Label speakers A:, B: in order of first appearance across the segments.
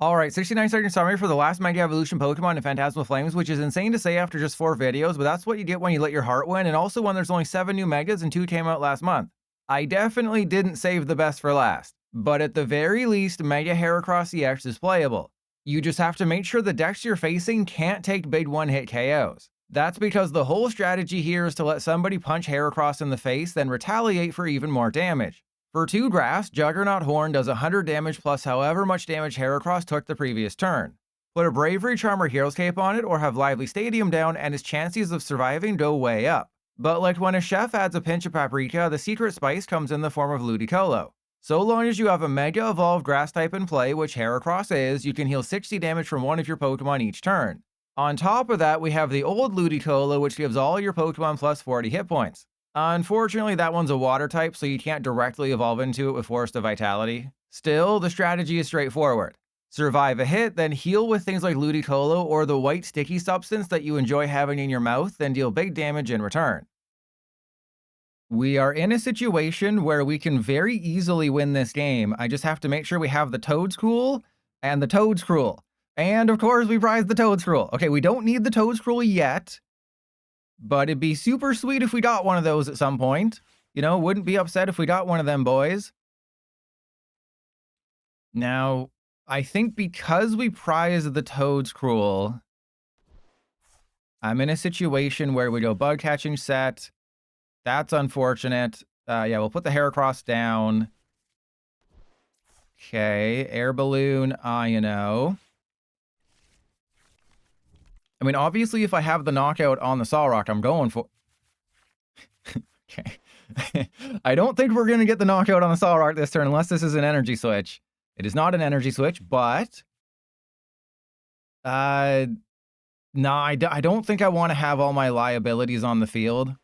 A: Alright, 69-second summary for the last Mega Evolution Pokemon in Phantasmal Flames, which is insane to say after just 4 videos, but that's what you get when you let your heart win, and also when there's only 7 new Megas and 2 came out last month. I definitely didn't save the best for last, but at the very least, Mega Heracross EX is playable. You just have to make sure the decks you're facing can't take big one-hit KOs. That's because the whole strategy here is to let somebody punch Heracross in the face, then retaliate for even more damage. For 2 grass, Juggernaut Horn does 100 damage plus however much damage Heracross took the previous turn. Put a Bravery Charm or Hero's Cape on it or have Lively Stadium down and his chances of surviving go way up. But like when a chef adds a pinch of paprika, the secret spice comes in the form of Ludicolo. So long as you have a Mega Evolved Grass type in play, which Heracross is, you can heal 60 damage from one of your Pokemon each turn. On top of that, we have the old Ludicolo, which gives all your Pokemon plus 40 hit points. Unfortunately, that one's a water type, so you can't directly evolve into it with Forest of Vitality. Still, the strategy is straightforward. Survive a hit, then heal with things like Ludicolo or the white sticky substance that you enjoy having in your mouth, then deal big damage in return. We are in a situation where we can very easily win this game. I just have to make sure we have the Toedscool and the Toedscruel. And of course, we prize the Toedscruel. Okay, we don't need the Toedscruel yet, but it'd be super sweet if we got one of those at some point. You know, wouldn't be upset if we got one of them boys. Now, I think because we prize the Toedscruel, I'm in a situation where we go Bug Catching Set. That's unfortunate. Yeah, we'll put the Heracross down. Okay, Air Balloon, Iono. I mean, obviously, if I have the knockout on the Solrock, I'm going for... Okay. I don't think we're going to get the knockout on the Solrock this turn unless this is an Energy Switch. It is not an Energy Switch, but... No, I don't think I want to have all my liabilities on the field.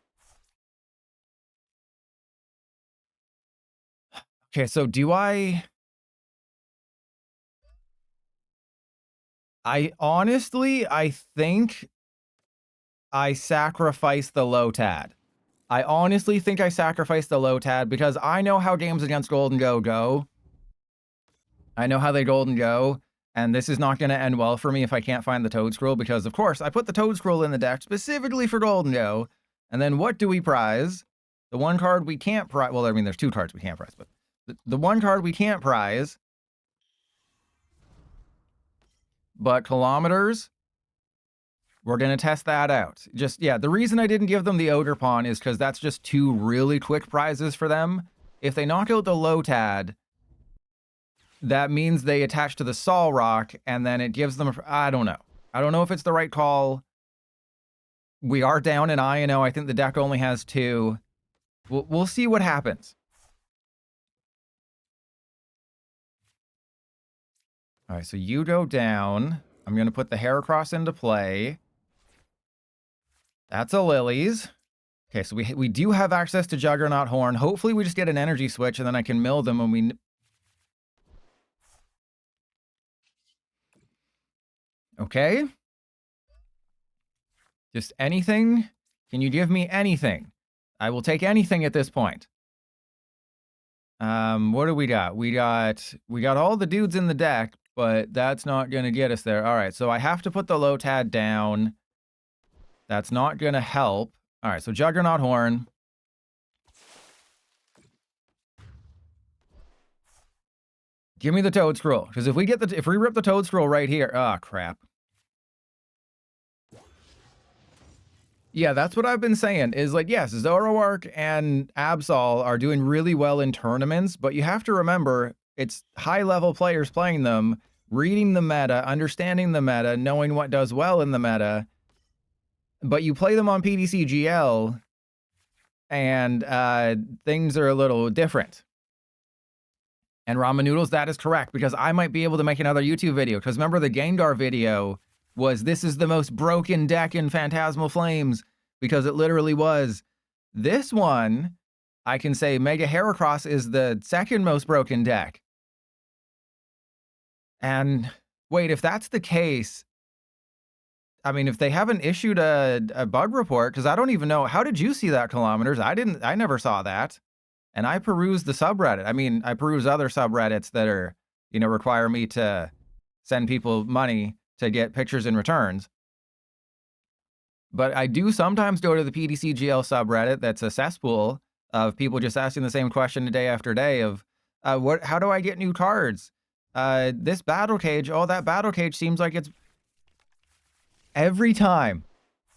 A: Okay, so do I honestly, I think I sacrifice the Lotad. I honestly think I sacrifice the Lotad because I know how games against Golden go. I know how they Golden go, and this is not going to end well for me if I can't find the Toedscruel because, of course, I put the Toedscruel in the deck specifically for Golden Go, and then what do we prize? The one card we can't prize... Well, I mean, there's 2 cards we can't prize, but the one card we can't prize... But kilometers, we're going to test that out. Just, yeah, the reason I didn't give them the Ogerpon is because that's just 2 really quick prizes for them. If they knock out the Lotad, that means they attach to the Solrock, and then it gives them... I don't know. I don't know if it's the right call. We are down in Iono. I think the deck only has 2. We'll see what happens. All right, so you go down. I'm going to put the Heracross into play. That's a Lillie's. Okay, so we do have access to Juggernaut Horn. Hopefully we just get an Energy Switch and then I can mill them when we... Okay. Just anything? Can you give me anything? I will take anything at this point. What do we got? We got all the dudes in the deck, but that's not going to get us there. All right, so I have to put the Lotad down. That's not going to help. All right, so Juggernaut Horn. Give me the Toedscruel, because if we rip the Toedscruel right here, crap. Yeah, that's what I've been saying, is like, yes, Zoroark and Absol are doing really well in tournaments, but you have to remember, it's high-level players playing them, reading the meta, understanding the meta, knowing what does well in the meta, but you play them on PTCGL, and things are a little different. And Ramen Noodles, that is correct, because I might be able to make another YouTube video, because remember the Gengar video was, this is the most broken deck in Phantasmal Flames, because it literally was. This one, I can say Mega Heracross is the second most broken deck. And wait, if that's the case, I mean, if they haven't issued a bug report, because I don't even know, how did you see that, Kilometers? I never saw that. And I peruse the subreddit. I mean, I peruse other subreddits that are, you know, require me to send people money to get pictures in returns. But I do sometimes go to the PTCGL subreddit that's a cesspool of people just asking the same question day after day of, how do I get new cards? This battle cage, oh, that battle cage seems like it's... Every time,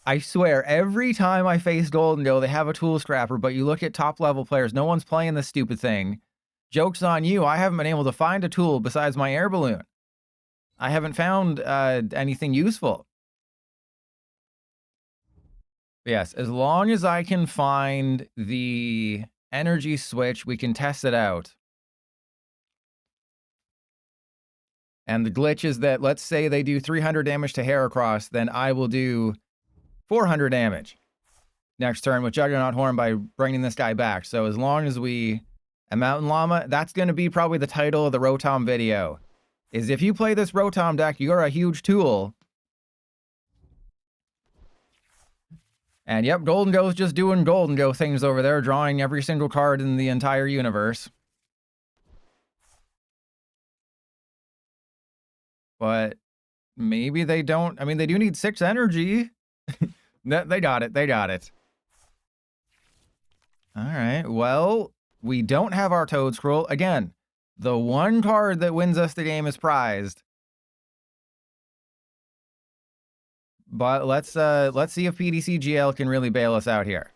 A: I swear, every time I face Golden Go, they have a tool scrapper, but you look at top-level players, no one's playing this stupid thing. Joke's on you, I haven't been able to find a tool besides my air balloon. I haven't found anything useful. Yes, as long as I can find the energy switch, we can test it out. And the glitch is that, let's say they do 300 damage to Heracross, then I will do 400 damage next turn with Juggernaut Horn by bringing this guy back. So as long as we... A Mountain Llama, that's going to be probably the title of the Rotom video. Is if you play this Rotom deck, you're a huge tool. And yep, Golden Go's just doing Golden Go things over there, drawing every single card in the entire universe. But maybe they don't... I mean, they do need 6 energy. They got it, they got it. Alright, well... We don't have our Toedscruel. Again, the one card that wins us the game is prized. But let's see if PTCGL can really bail us out here.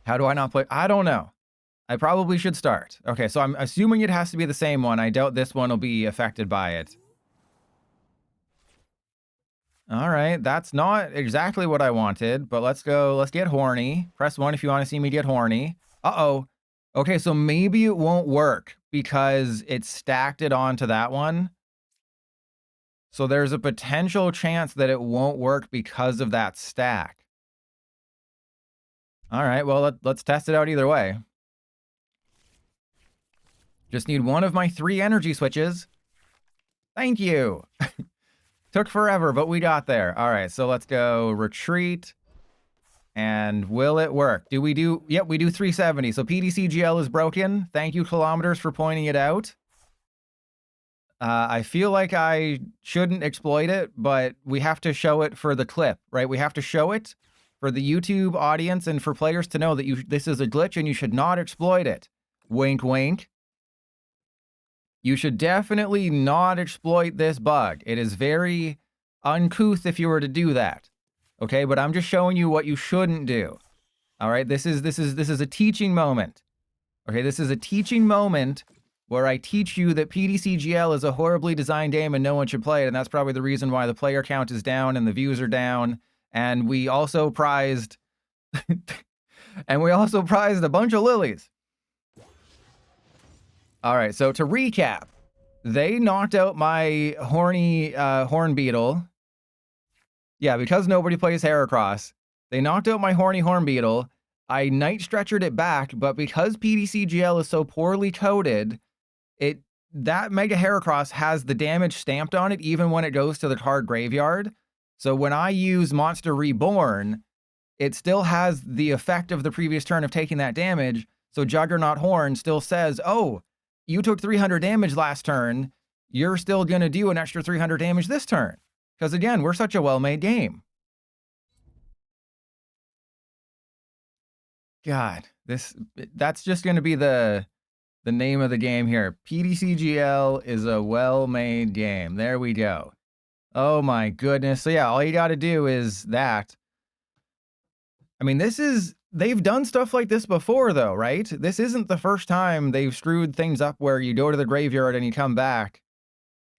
A: How do I not play? I don't know. I probably should start. Okay, so I'm assuming it has to be the same one. I doubt this one will be affected by it. All right, that's not exactly what I wanted, but let's go. Let's get horny. Press 1 if you want to see me get horny. Uh-oh. Okay, so maybe it won't work because it stacked it onto that one. So there's a potential chance that it won't work because of that stack. All right, well, let's test it out either way. Just need one of my 3 energy switches. Thank you. Took forever, but we got there. All right, so let's go retreat. And will it work? Do we do... Yep, we do 370. So PTCGL is broken. Thank you, Kilometers, for pointing it out. I feel like I shouldn't exploit it, but we have to show it for the clip, right? We have to show it for the YouTube audience and for players to know that this is a glitch and you should not exploit it. Wink, wink. You should definitely not exploit this bug. It is very uncouth if you were to do that. Okay, but I'm just showing you what you shouldn't do. All right, this is a teaching moment. Okay, this is a teaching moment where I teach you that PTCGL is a horribly designed game and no one should play it, and that's probably the reason why the player count is down and the views are down. And we also prized a bunch of lilies. All right, so to recap, they knocked out my horny horn beetle. Yeah, because nobody plays Heracross, they knocked out my horny horn beetle. I Night Stretchered it back, but because PTCGL is so poorly coded, that Mega Heracross has the damage stamped on it even when it goes to the card graveyard. So when I use Monster Reborn, it still has the effect of the previous turn of taking that damage. So Juggernaut Horn still says, oh, you took 300 damage last turn. You're still going to do an extra 300 damage this turn. Because again, we're such a well-made game. God, that's just going to be the name of the game here. PTCGL is a well-made game. There we go. Oh my goodness. So yeah, all you got to do is that. I mean, they've done stuff like this before though, right? This isn't the first time they've screwed things up where you go to the graveyard and you come back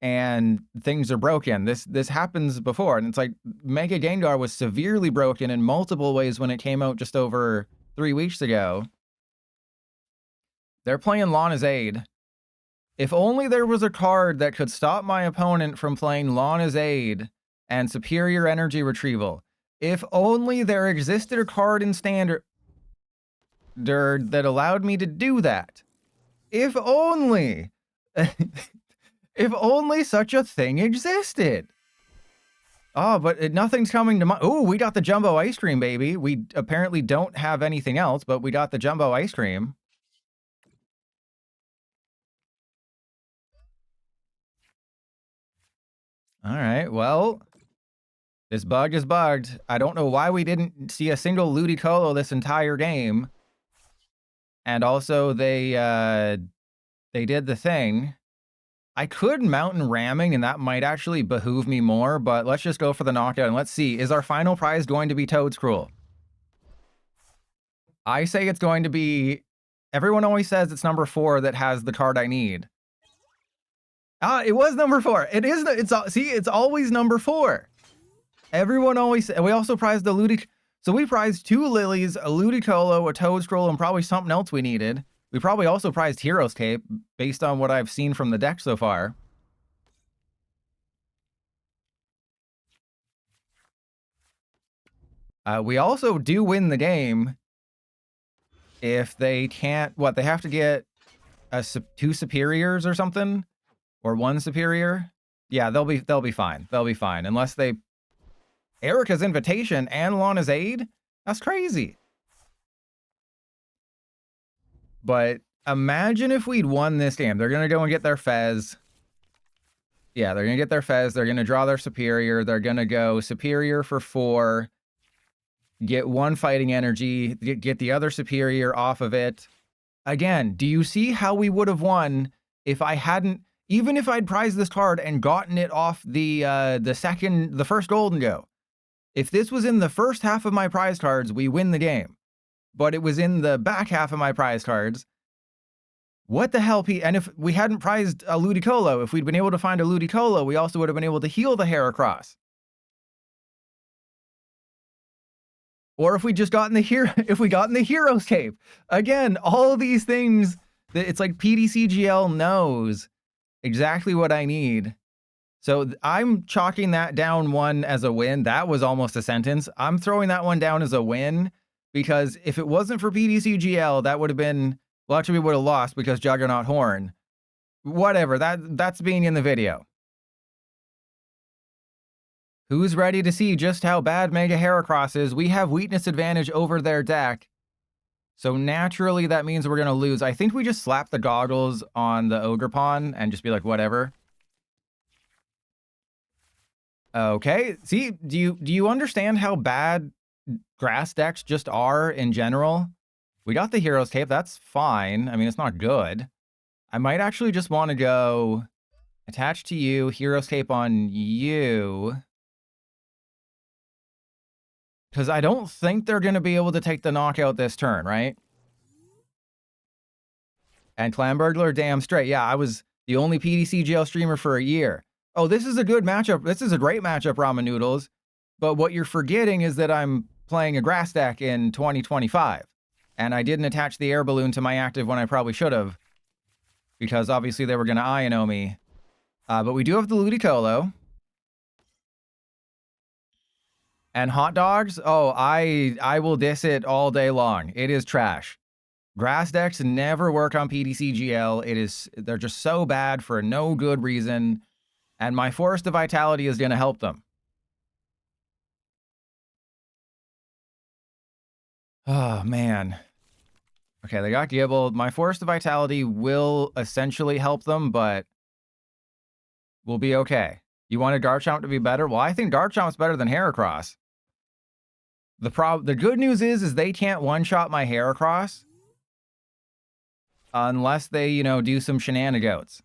A: and things are broken. This happens before, and it's like Mega Gengar was severely broken in multiple ways when it came out just over 3 weeks ago. They're playing Lana's Aid. If only there was a card that could stop my opponent from playing Lana's Aid and Superior Energy Retrieval. If only there existed a card in Standard that allowed me to do that. If only. If only such a thing existed. Oh, but nothing's coming to mind. Oh, we got the Jumbo Ice Cream, baby. We apparently don't have anything else, but we got the Jumbo Ice Cream. All right, well, this bug is bugged. I don't know why we didn't see a single Ludicolo this entire game. And also, they did the thing. I could mountain ramming, and that might actually behoove me more, but let's just go for the knockout, and let's see. Is our final prize going to be Toedscruel? I say it's going to be... Everyone always says it's number 4 that has the card I need. Ah, it was number 4. It is... See, it's always number 4. Everyone always... We also prized the Ludicolo... So we prized 2 Lillies, a Ludicolo, a Toedscruel, and probably something else we needed. We probably also prized Hero's Cape, based on what I've seen from the deck so far. We also do win the game if they can't... What, they have to get 2 superiors or something? Or 1 superior? Yeah, they'll be fine. They'll be fine. Unless they... Erica's Invitation and Lana's Aid? That's crazy. But imagine if we'd won this game. They're going to go and get their Fez. Yeah, they're going to get their Fez. They're going to draw their Superior. They're going to go Superior for 4. Get 1 Fighting Energy. Get the other Superior off of it. Again, do you see how we would have won if I hadn't... Even if I'd prized this card and gotten it off the first Golden Go. If this was in the first half of my prize cards, we win the game. But it was in the back half of my prize cards. What the hell, and if we hadn't prized a Ludicolo, if we'd been able to find a Ludicolo, we also would have been able to heal the Heracross. Or if we just gotten the Hero's Cape. Again, all of these things, it's like PTCGL knows exactly what I need. So I'm chalking that down 1 as a win. That was almost a sentence. I'm throwing that one down as a win. Because if it wasn't for PTCGL, that would have been... Well, actually, we would have lost because Juggernaut Horn. Whatever, that's being in the video. Who's ready to see just how bad Mega Heracross is? We have weakness advantage over their deck. So naturally, that means we're going to lose. I think we just slap the goggles on the Ogerpon and just be like, whatever. Okay, see, do you understand how bad... grass decks just are in general? We got the Hero's Cape. That's fine. I mean, it's not good. I might actually just want to go attach to you, Hero's Cape on you. Because I don't think they're going to be able to take the knockout this turn, right? And Clan Burglar, damn straight. Yeah, I was the only PTCGL streamer for a year. Oh, this is a good matchup. This is a great matchup, Ramen Noodles. But what you're forgetting is that I'm playing a grass deck in 2025. And I didn't attach the air balloon to my active when I probably should have. Because obviously they were going to Iono me. But we do have the Ludicolo. And hot dogs? Oh, I will diss it all day long. It is trash. Grass decks never work on PTCGL. They're just so bad for no good reason. And my Forest of Vitality is going to help them. Oh, man. Okay, they got Gibbled. My Forest of Vitality will essentially help them, but we'll be okay. You wanted Garchomp to be better? Well, I think Garchomp's better than Heracross. The good news is they can't one-shot my Heracross unless they, you know, do some shenanigans.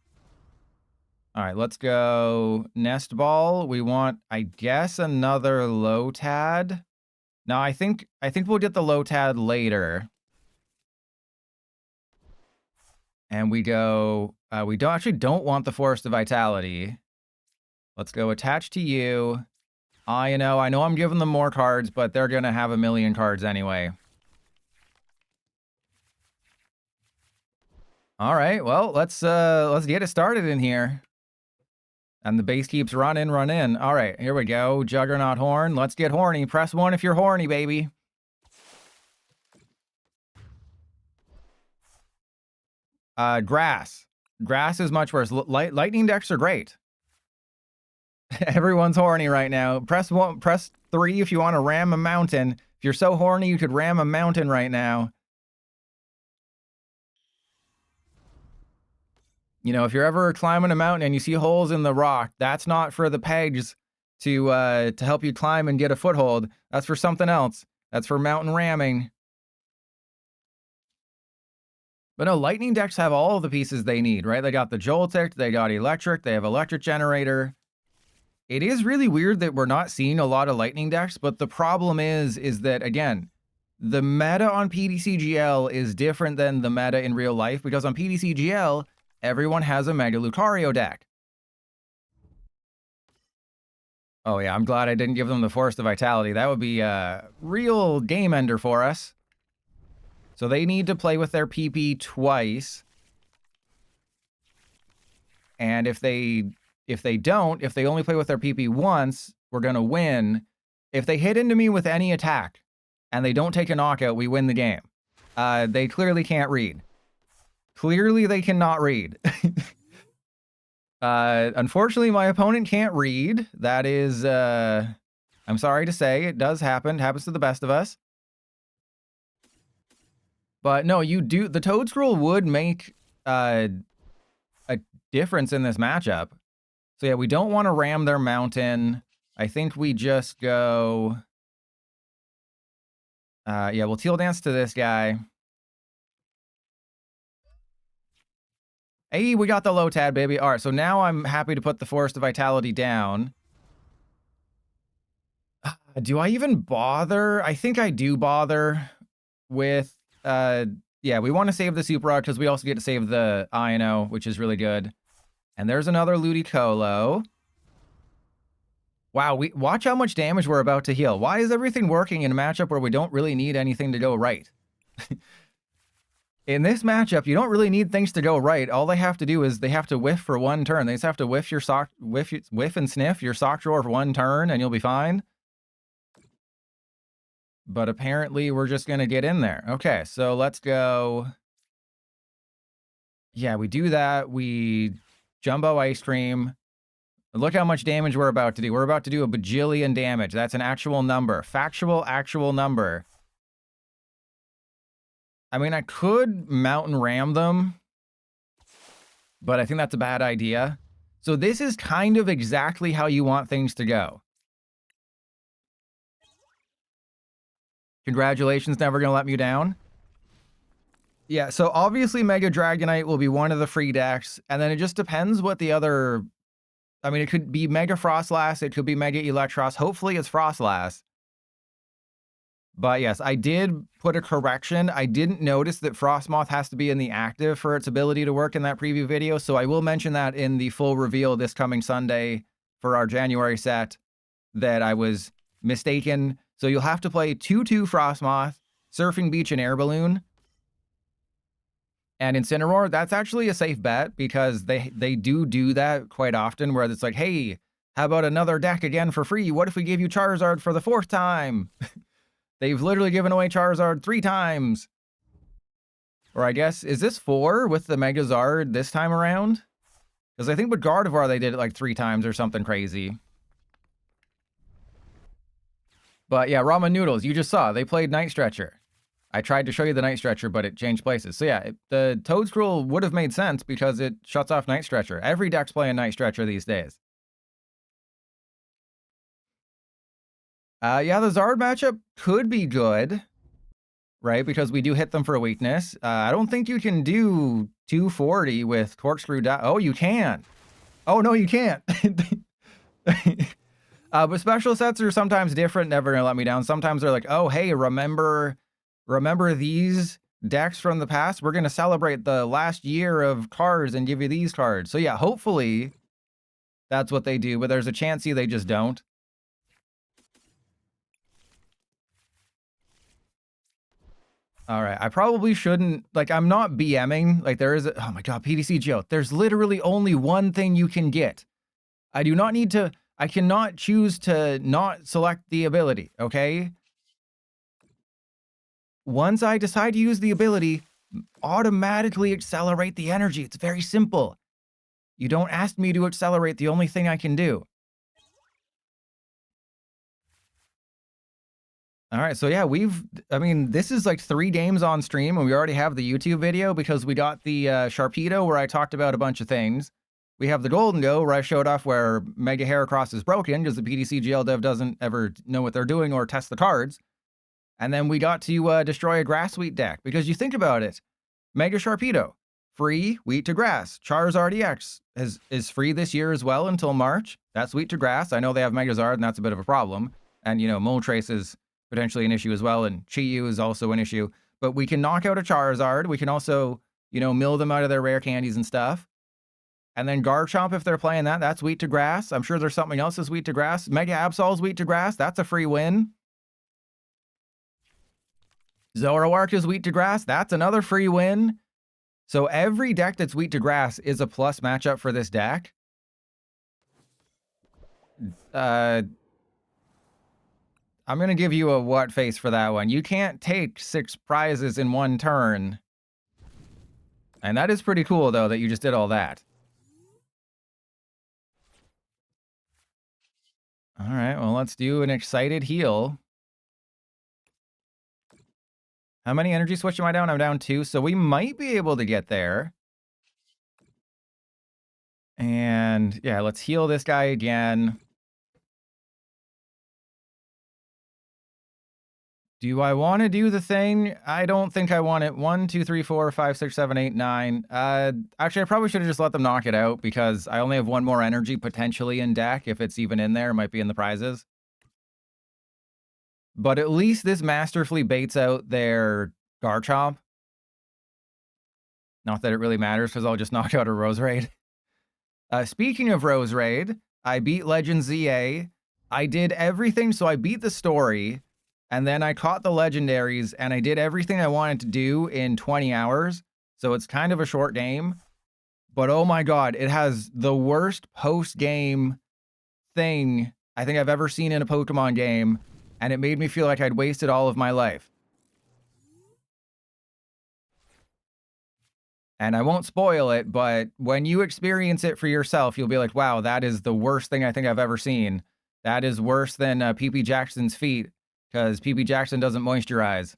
A: All right, let's go Nest Ball. We want, I guess, another Lotad. No, I think we'll get the Lotad later. And we go, we don't want the Forest of Vitality. Let's go attach to you. I know I'm giving them more cards, but they're going to have a million cards anyway. All right, well, let's get it started in here. And the base keeps running. All right, here we go. Juggernaut Horn. Let's get horny. Press 1 if you're horny, baby. Grass. Grass is much worse. Lightning decks are great. Everyone's horny right now. Press 3 if you want to ram a mountain. If you're so horny, you could ram a mountain right now. You know, if you're ever climbing a mountain and you see holes in the rock, that's not for the pegs to help you climb and get a foothold. That's for something else. That's for mountain ramming. But no, lightning decks have all of the pieces they need, right? They got the Joltic, they got electric, they have electric generator. It is really weird that we're not seeing a lot of lightning decks, but the problem is that, again, the meta on PTCGL is different than the meta in real life, because on PTCGL, everyone has a Mega Lucario deck. Oh yeah, I'm glad I didn't give them the Forest of Vitality. That would be a real game ender for us. So they need to play with their PP twice. And if they only play with their PP once, we're going to win. If they hit into me with any attack and they don't take a knockout, we win the game. They clearly can't read. Clearly they cannot read. Unfortunately, my opponent can't read. That is, I'm sorry to say, it does happen. It happens to the best of us. But no, you do. The Toedscruel would make a difference in this matchup. So yeah, we don't want to ram their mountain. I think we just go... yeah, we'll Teal Dance to this guy. Hey, we got the Lotad, baby. All right, so now I'm happy to put the Forest of Vitality down. Do I even bother? I think I do bother with... yeah, we want to save the Super Rod because we also get to save the Iono, which is really good. And there's another Ludicolo. Wow, watch how much damage we're about to heal. Why is everything working in a matchup where we don't really need anything to go right? In this matchup, you don't really need things to go right. All they have to do is they have to whiff for one turn. They just have to whiff your sock, whiff and sniff your sock drawer for one turn, and you'll be fine. But apparently, we're just gonna get in there. Okay, so let's go. Yeah, we do that. We Jumbo Ice Cream. Look how much damage we're about to do. We're about to do a bajillion damage. That's an actual number. Factual, actual number. I mean, I could mountain ram them, but I think that's a bad idea. So this is kind of exactly how you want things to go. Congratulations, never gonna let me down. Yeah, so obviously Mega Dragonite will be one of the free decks, and then it just depends what the other... I mean, it could be Mega Frostlass, it could be Mega Electros. Hopefully it's Frostlass. But yes, I did put a correction. I didn't notice that Frostmoth has to be in the active for its ability to work in that preview video, so I will mention that in the full reveal this coming Sunday for our January set, that I was mistaken. So you'll have to play 2/2 Frostmoth, Surfing Beach, and Air Balloon. And Incineroar, that's actually a safe bet because they do that quite often, where it's like, hey, how about another deck again for free? What if we give you Charizard for the 4th time? They've literally given away Charizard 3 times. Or I guess, is this 4 with the Megazard this time around? Because I think with Gardevoir they did it like 3 times or something crazy. But yeah, Ramen Noodles, you just saw, they played Night Stretcher. I tried to show you the Night Stretcher, but it changed places. So yeah, the Toedscruel would have made sense because it shuts off Night Stretcher. Every deck's playing Night Stretcher these days. Yeah, the Zard matchup could be good, right? Because we do hit them for a weakness. I don't think you can do 240 with Corkscrew. Oh, you can. Oh, no, you can't. But special sets are sometimes different. Never gonna let me down. Sometimes they're like, oh, hey, remember these decks from the past? We're gonna celebrate the last year of cards and give you these cards. So yeah, hopefully that's what they do, but there's a chance they just don't. All right, I probably shouldn't, like, I'm not BMing, like, there is a, oh my god, PTCGL, there's literally only one thing you can get. I do not need to, I cannot choose to not select the ability, okay? Once I decide to use the ability, automatically accelerate the energy. It's very simple. You don't ask me to accelerate the only thing I can do. All right, so yeah, I mean, this is like 3 games on stream, and we already have the YouTube video because we got the Sharpedo where I talked about a bunch of things. We have the Golden Go where I showed off where Mega Heracross is broken because the PTCGL dev doesn't ever know what they're doing or test the cards. And then we got to destroy a Grass Wheat deck because you think about it, Mega Sharpedo, free Wheat to Grass. Charizard EX is free this year as well until March. That's Wheat to Grass. I know they have Megazard, and that's a bit of a problem. And, you know, Moltres is potentially an issue as well, and Chi-Yu is also an issue. But we can knock out a Charizard. We can also, you know, mill them out of their rare candies and stuff. And then Garchomp, if they're playing that, that's Wheat to Grass. I'm sure there's something else that's Wheat to Grass. Mega Absol's Wheat to Grass. That's a free win. Zoroark is Wheat to Grass. That's another free win. So every deck that's Wheat to Grass is a plus matchup for this deck. I'm going to give you a what face for that one. You can't take 6 prizes in 1 turn. And that is pretty cool, though, that you just did all that. All right, well, let's do an excited heal. How many energy switch am I down? I'm down 2, so we might be able to get there. And yeah, let's heal this guy again. Do I want to do the thing? I don't think I want it. 1, 2, 3, 4, 5, 6, 7, 8, 9. Actually, I probably should have just let them knock it out because I only have 1 more energy potentially in deck. If it's even in there, it might be in the prizes. But at least this masterfully baits out their Garchomp. Not that it really matters because I'll just knock out a Roserade. Speaking of Roserade, I beat Legend ZA. I did everything, so I beat the story. And then I caught the legendaries, and I did everything I wanted to do in 20 hours. So it's kind of a short game. But oh my god, it has the worst post-game thing I think I've ever seen in a Pokemon game. And it made me feel like I'd wasted all of my life. And I won't spoil it, but when you experience it for yourself, you'll be like, wow, that is the worst thing I think I've ever seen. That is worse than PP Jackson's feet. Because PP Jackson doesn't moisturize.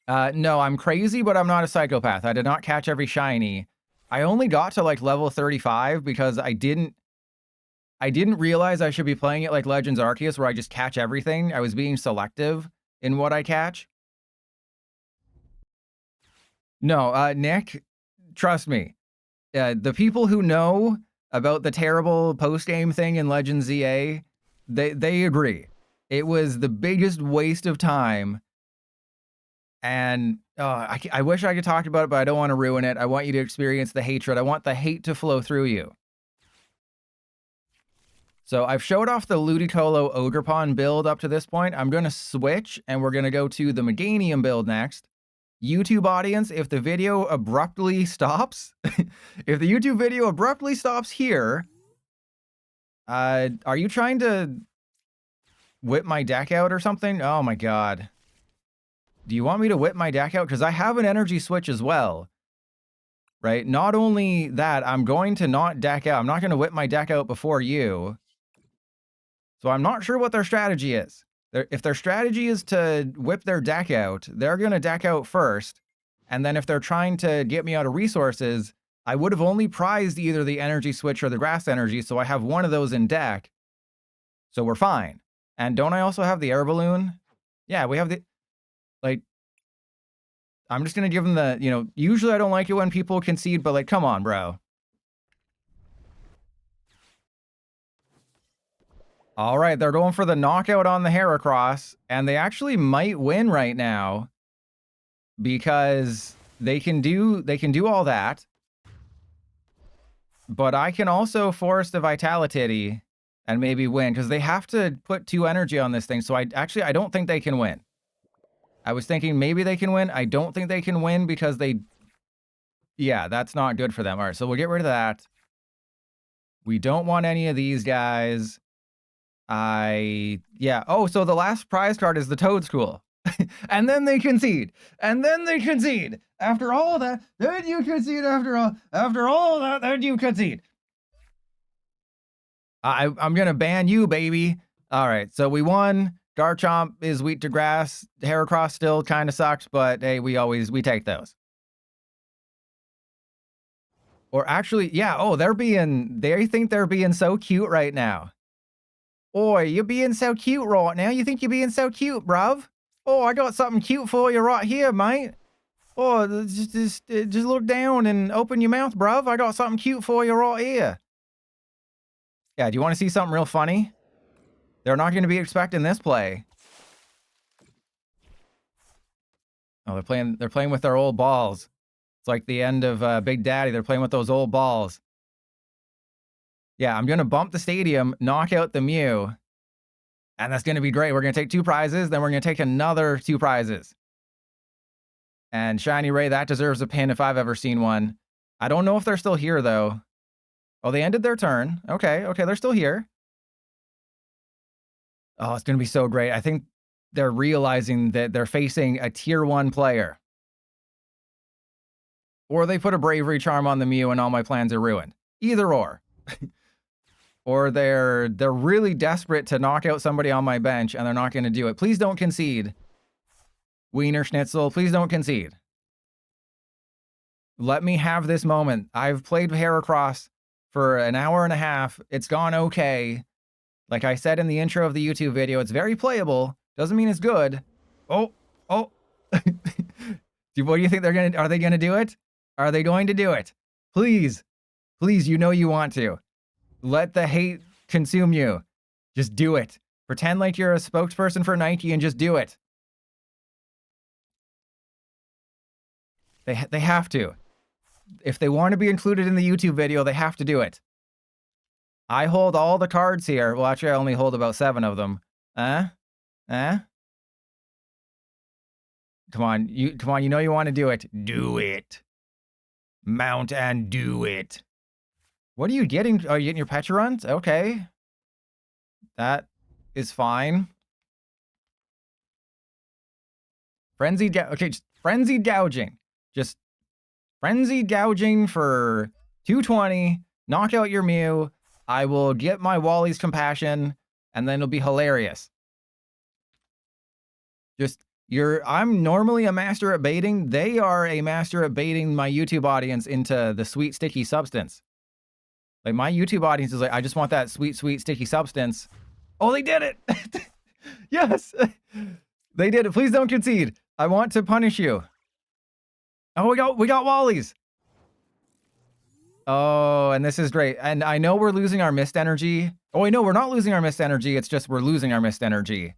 A: No, I'm crazy, but I'm not a psychopath. I did not catch every shiny. I only got to like level 35 because I didn't realize I should be playing it like Legends Arceus where I just catch everything. I was being selective in what I catch. No, Nick, trust me. The people who know about the terrible post-game thing in Legends ZA, they agree. It was the biggest waste of time. And I wish I could talk about it, but I don't want to ruin it. I want you to experience the hatred. I want the hate to flow through you. So I've showed off the Ludicolo Ogerpon build up to this point. I'm going to switch, and we're going to go to the Meganium build next. YouTube audience, if the video abruptly stops, if the YouTube video abruptly stops here, are you trying to whip my deck out or something? Oh my god. Do you want me to whip my deck out? Because I have an energy switch as well. Right? Not only that, I'm going to not deck out. I'm not going to whip my deck out before you. So I'm not sure what their strategy is. If their strategy is to whip their deck out, they're going to deck out first. And then if they're trying to get me out of resources, I would have only prized either the energy switch or the grass energy, so I have one of those in deck. So we're fine. And don't I also have the air balloon? Yeah, we have the... Like, I'm just going to give them the, you know, usually I don't like it when people concede, but like, come on, bro. All right, they're going for the knockout on the Heracross, and they actually might win right now because they can do all that. But I can also Forest of Vitality and maybe win because they have to put 2 energy on this thing. So I don't think they can win. I was thinking maybe they can win. I don't think they can win because yeah, that's not good for them. All right, so we'll get rid of that. We don't want any of these guys. Yeah. Oh, so the last prize card is the Toedscool. And then they concede. And then they concede. After all that, then you concede after all that, then you concede. I'm going to ban you, baby. All right, so we won. Garchomp is weak to grass. Heracross still kind of sucks, but hey, we take those. Or actually, yeah, oh, they think they're being so cute right now. Oi, you're being so cute right now. You think you're being so cute, bruv? Oh, I got something cute for you right here, mate. Oh, just look down and open your mouth, bruv. I got something cute for you right here. Yeah, do you want to see something real funny? They're not going to be expecting this play. Oh, they're playing with their old balls. It's like the end of Big Daddy. They're playing with those old balls. Yeah, I'm going to bump the stadium, knock out the Mew. And that's going to be great. We're going to take 2 prizes, then we're going to take another 2 prizes. And Shiny Ray, that deserves a pin if I've ever seen one. I don't know if they're still here, though. Oh, they ended their turn. Okay, they're still here. Oh, it's going to be so great. I think they're realizing that they're facing a tier 1 player. Or they put a Bravery Charm on the Mew and all my plans are ruined. Either or. Or they're really desperate to knock out somebody on my bench and they're not going to do it. Please don't concede. Wiener Schnitzel, please don't concede. Let me have this moment. I've played Heracross for an hour and a half. It's gone okay. Like I said in the intro of the YouTube video, it's very playable. Doesn't mean it's good. Oh. What do you think are they gonna do it? Are they going to do it? Please, you know you want to. Let the hate consume you. Just do it. Pretend like you're a spokesperson for Nike and just do it. They have to. If they want to be included in the YouTube video, they have to do it. I hold all the cards here. Well, actually, I only hold about 7 of them. Come on, you know you want to do it. Do it. Mount and do it. What are you getting? Are you getting your Pecharunt? Okay. That is fine. Frenzied gouging. Just frenzied gouging for 220. Knock out your Mew. I will get my Wally's compassion, and then it'll be hilarious. I'm normally a master at baiting. They are a master at baiting my YouTube audience into the sweet, sticky substance. Like, my YouTube audience is like, I just want that sweet, sweet, sticky substance. Oh, they did it! Yes! They did it. Please don't concede. I want to punish you. Oh, we got Wally's. Oh, and this is great. And I know we're losing our mist energy. Oh, wait, no, we're not losing our mist energy. It's just we're losing our mist energy.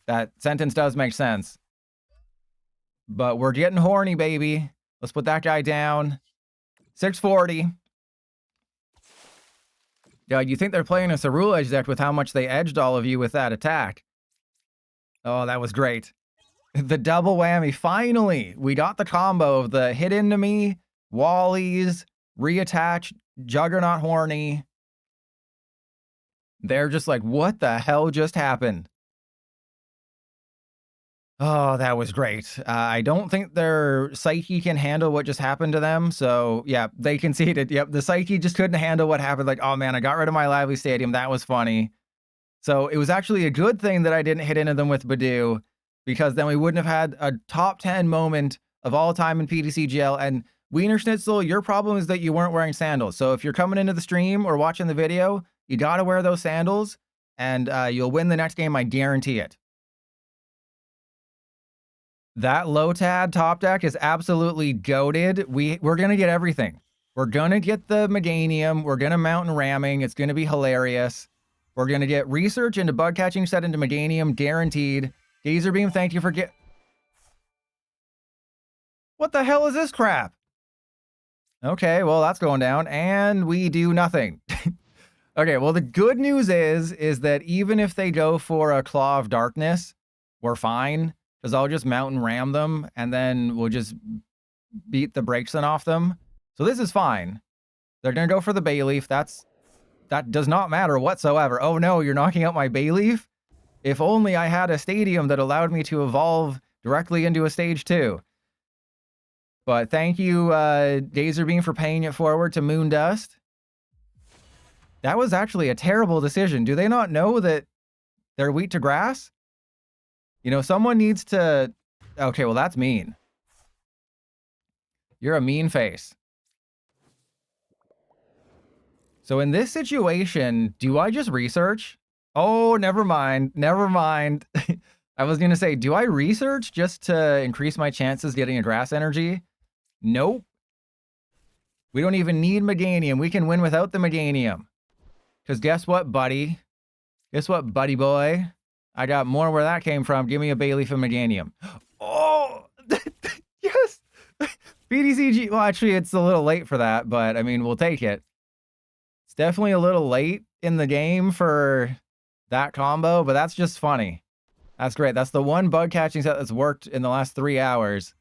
A: That sentence does make sense. But we're getting horny, baby. Let's put that guy down. 640. Yeah, you think they're playing a Cerule Edge deck with how much they edged all of you with that attack. Oh, that was great. The double whammy. Finally, we got the combo of the hit into me, Wally's, reattach, Juggernaut horny. They're just like, what the hell just happened? Oh, that was great. I don't think their psyche can handle what just happened to them. So, yeah, they conceded. Yep, the psyche just couldn't handle what happened. Like, oh, man, I got rid of my Lively Stadium. That was funny. So, it was actually a good thing that I didn't hit into them with Badoo, because then we wouldn't have had a top 10 moment of all time in PTCGL. And Wiener Schnitzel, your problem is that you weren't wearing sandals. So, if you're coming into the stream or watching the video, you got to wear those sandals, and you'll win the next game. I guarantee it. That Lotad top deck is absolutely goated. We're going to get everything. We're going to get the Meganium. We're going to mountain ramming. It's going to be hilarious. We're going to get research into bug catching set into Meganium, guaranteed. Geyser Beam, thank you for What the hell is this crap? Okay, well, that's going down. And we do nothing. Okay, well, the good news is that even if they go for a Claw of Darkness, we're fine. Because I'll just mountain ram them, and then we'll just beat the brakes off them. So this is fine. They're going to go for the Bayleaf. That does not matter whatsoever. Oh no, you're knocking out my Bayleaf? If only I had a stadium that allowed me to evolve directly into a stage 2. But thank you, Geyser Beam, for paying it forward to Moondust. That was actually a terrible decision. Do they not know that They're weak to grass? You know, someone needs to... Okay, well, that's mean. You're a mean face. So in this situation, do I just research? Oh, never mind. Never mind. I was going to say, do I research just to increase my chances getting a grass energy? Nope. We don't even need Meganium. We can win without the Meganium. Because guess what, buddy? Guess what, buddy boy? I got more where that came from. Give me a Bayleaf of Meganium. Oh! Yes! PTCG... Well, actually, it's a little late for that, but, I mean, we'll take it. It's definitely a little late in the game for that combo, but that's just funny. That's great. That's the one bug catching set that's worked in the last 3 hours.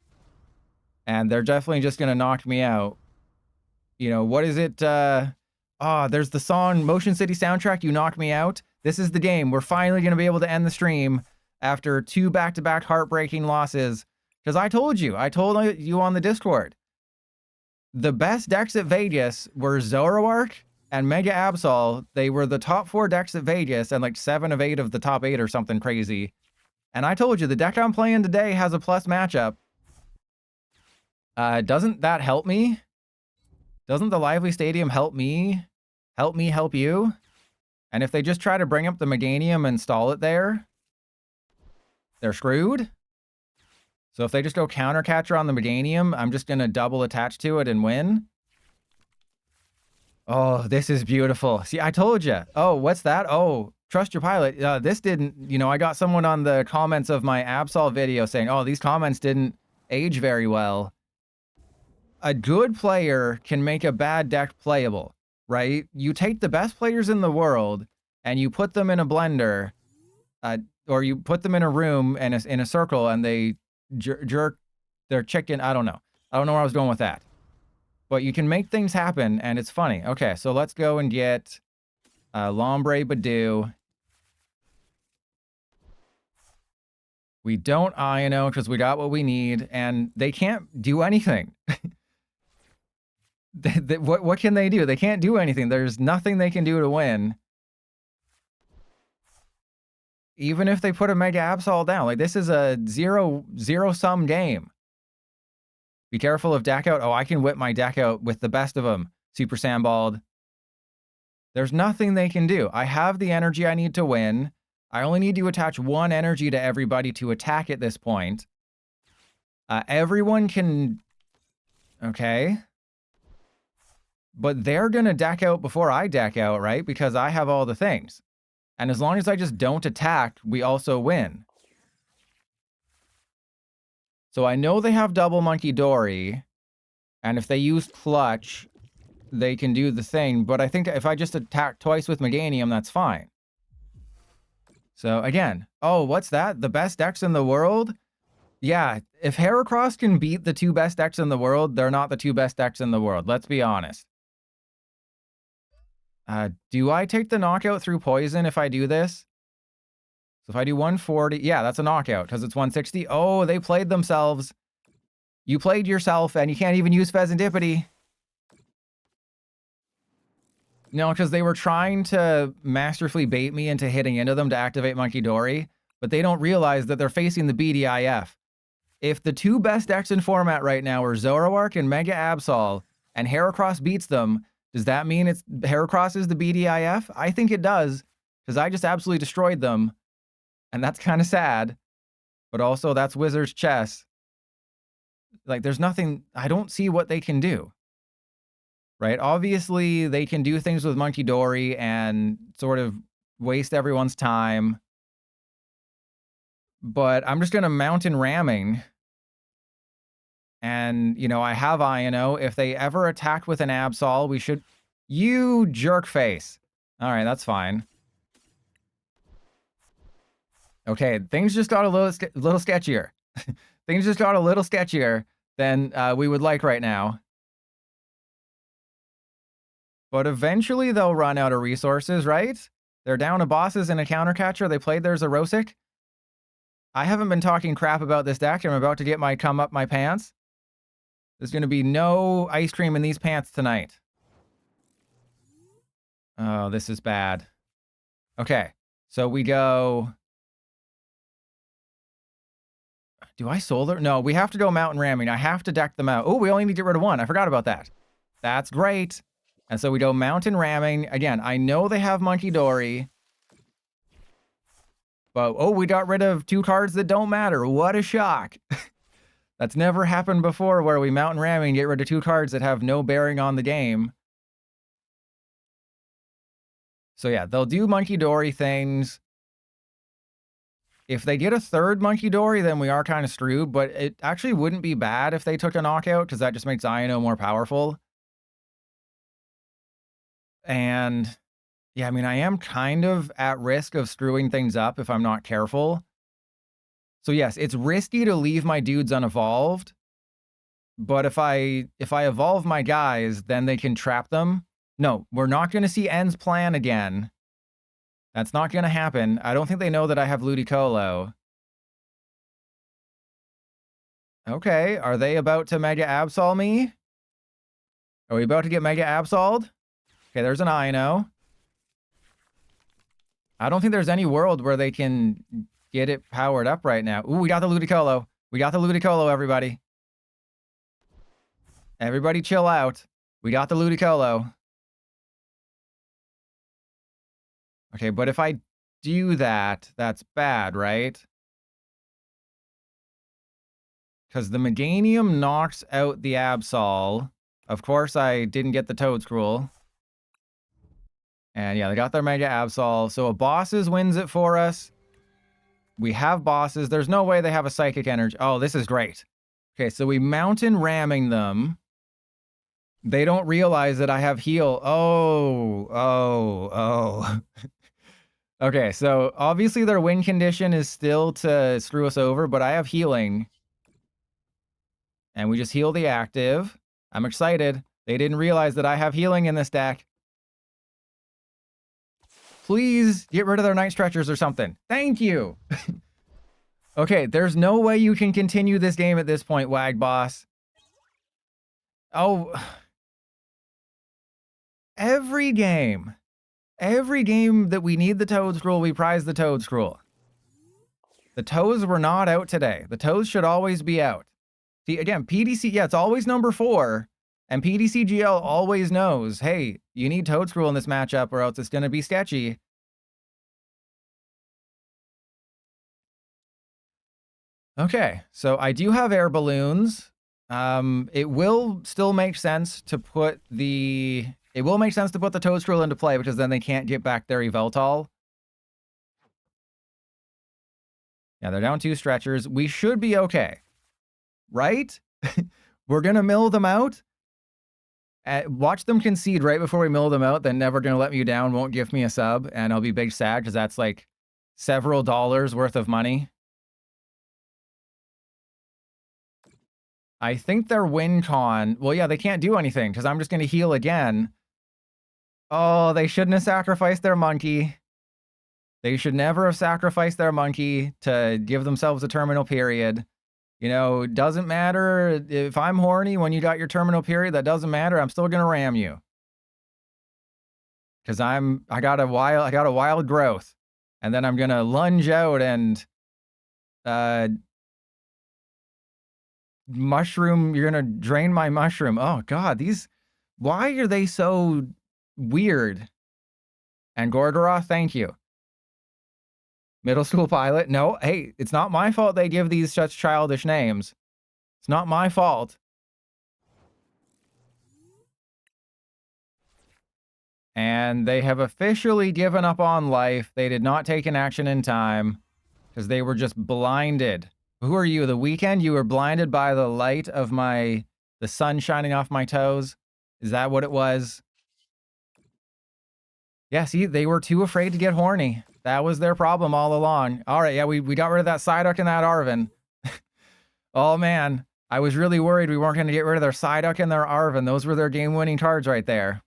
A: And they're definitely just going to knock me out. You know, what is it? There's the song Motion City soundtrack, You Knock Me Out. This is the game. We're finally going to be able to end the stream after 2 back-to-back heartbreaking losses. Because I told you on the Discord. The best decks at Vegas were Zoroark and Mega Absol. They were the top 4 decks at Vegas and like 7 of 8 of the top 8 or something crazy. And I told you, the deck I'm playing today has a plus matchup. Doesn't that help me? Doesn't the Lively Stadium help me? Help you? And if they just try to bring up the Meganium and stall it there, they're screwed. So if they just go counter catcher on the Meganium, I'm just going to double attach to it and win. Oh, this is beautiful. See, I told you. Oh, what's that? Oh, trust your pilot. This didn't, you know, I got someone on the comments of my Absol video saying, oh, these comments didn't age very well. A good player can make a bad deck playable, right? You take the best players in the world and you put them in a blender, or you put them in a room and in a circle and they jerk their chicken. I don't know where I was going with that. But you can make things happen and it's funny. Okay, so let's go and get Lombre Badoo. We don't Iono because we got what we need and they can't do anything. What can they do? They can't do anything. There's nothing they can do to win. Even if they put a Mega Absol down. Like, this is a zero-sum game. Be careful of deck out. Oh, I can whip my deck out with the best of them. Super Sandballed. There's nothing they can do. I have the energy I need to win. I only need to attach 1 energy to everybody to attack at this point. Everyone can... Okay. But they're going to deck out before I deck out, right? Because I have all the things. And as long as I just don't attack, we also win. So I know they have double Monkey Dory. And if they use Clutch, they can do the thing. But I think if I just attack twice with Meganium, that's fine. So again, oh, what's that? The best decks in the world? Yeah, if Heracross can beat the 2 best decks in the world, they're not the 2 best decks in the world. Let's be honest. Do I take the knockout through poison if I do this? So if I do 140, yeah, that's a knockout because it's 160. Oh, they played themselves. You played yourself and you can't even use Pheasantipity. No, because they were trying to masterfully bait me into hitting into them to activate Monkey Dory, but they don't realize that they're facing the BDIF. If the 2 best decks in format right now are Zoroark and Mega Absol, and Heracross beats them, does that mean it's Heracross is the BDIF? I think it does, because I just absolutely destroyed them. And that's kind of sad. But also, that's Wizard's chess. Like, there's nothing... I don't see what they can do. Right? Obviously, they can do things with Monkey Dory and sort of waste everyone's time. But I'm just going to Mountain Ramming. And, you know, I have Iono. If they ever attack with an Absol, we should... You jerk face. All right, that's fine. Okay, things just got a little sketchier. Things just got a little sketchier than we would like right now. But eventually they'll run out of resources, right? They're down to bosses and a counter catcher. They played their Zerosic. I haven't been talking crap about this deck. I'm about to get my come up my pants. There's going to be no ice cream in these pants tonight. Oh, this is bad. Okay. So we go... Do I solar? No, we have to go mountain ramming. I have to deck them out. Oh, we only need to get rid of one. I forgot about that. That's great. And so we go mountain ramming. Again, I know they have Monkey Dory. But, oh, we got rid of 2 cards that don't matter. What a shock. That's never happened before where we mountain ramming and get rid of 2 cards that have no bearing on the game. So yeah, they'll do Monkey Dory things. If they get a 3rd Monkey Dory, then we are kind of screwed, but it actually wouldn't be bad if they took a knockout, because that just makes Iono more powerful. And yeah, I mean, I am kind of at risk of screwing things up if I'm not careful. So yes, it's risky to leave my dudes unevolved, but if I evolve my guys, then they can trap them. No, we're not going to see N's plan again. That's not going to happen. I don't think they know that I have Ludicolo. Okay, are they about to Mega Absol me? Are we about to get Mega Absoled? Okay, there's an Iono. I don't think there's any world where they can get it powered up right now. Ooh, we got the Ludicolo. We got the Ludicolo, everybody. Everybody chill out. We got the Ludicolo. Okay, but if I do that, that's bad, right? Because the Meganium knocks out the Absol. Of course, I didn't get the Toedscruel. And yeah, they got their Mega Absol. So a Bosses wins it for us. We have Bosses. There's no way they have a Psychic Energy. Oh, this is great. Okay, so we mountain ramming them. They don't realize that I have heal. Oh. Okay, so obviously their win condition is still to screw us over, but I have healing. And we just heal the active. I'm excited. They didn't realize that I have healing in this deck. Please get rid of their Night Stretchers or something. Thank you. Okay, there's no way you can continue this game at this point, Wag Boss. Oh. Every game that we need the Toedscruel, we prize the Toedscruel. The Toes were not out today. The Toes should always be out. See, again, PDC, yeah, it's always number 4. And PTCGL always knows, hey, you need Toedscruel in this matchup or else it's going to be sketchy. Okay, so I do have air balloons. It will still make sense to put the... It will make sense to put the Toedscruel into play because then they can't get back their Yveltal. Yeah, they're down 2 stretchers. We should be okay. Right? We're going to mill them out. Watch them concede right before we mill them out. Then Never Gonna Let Me Down won't give me a sub. And I'll be big sad because that's like several dollars worth of money. I think their win con... Well, yeah, they can't do anything because I'm just going to heal again. Oh, they shouldn't have sacrificed their monkey. They should never have sacrificed their monkey to give themselves a terminal period. You know, it doesn't matter if I'm horny when you got your terminal period. That doesn't matter. I'm still going to ram you. Because I got a wild growth. And then I'm going to lunge out and... mushroom, you're gonna drain my mushroom. Oh god, these, why are they so weird? And Gorgoroth, thank you. Middle school pilot, no, hey, it's not my fault they give these such childish names. It's not my fault. And they have officially given up on life. They did not take an action in time because they were just blinded. Who are you? The Weekend? You were blinded by the light of the sun shining off my toes? Is that what it was? Yeah, see, they were too afraid to get horny. That was their problem all along. All right, yeah, we got rid of that Psyduck and that Arven. Oh, man. I was really worried we weren't going to get rid of their Psyduck and their Arven. Those were their game-winning cards right there.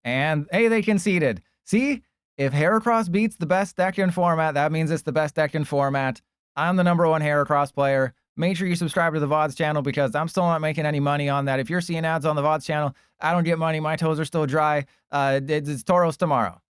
A: And, hey, they conceded. See? If Heracross beats the best deck in format, that means it's the best deck in format. I'm the #1 Heracross player. Make sure you subscribe to the VODs channel because I'm still not making any money on that. If you're seeing ads on the VODs channel, I don't get money. My toes are still dry. It's Tauros tomorrow.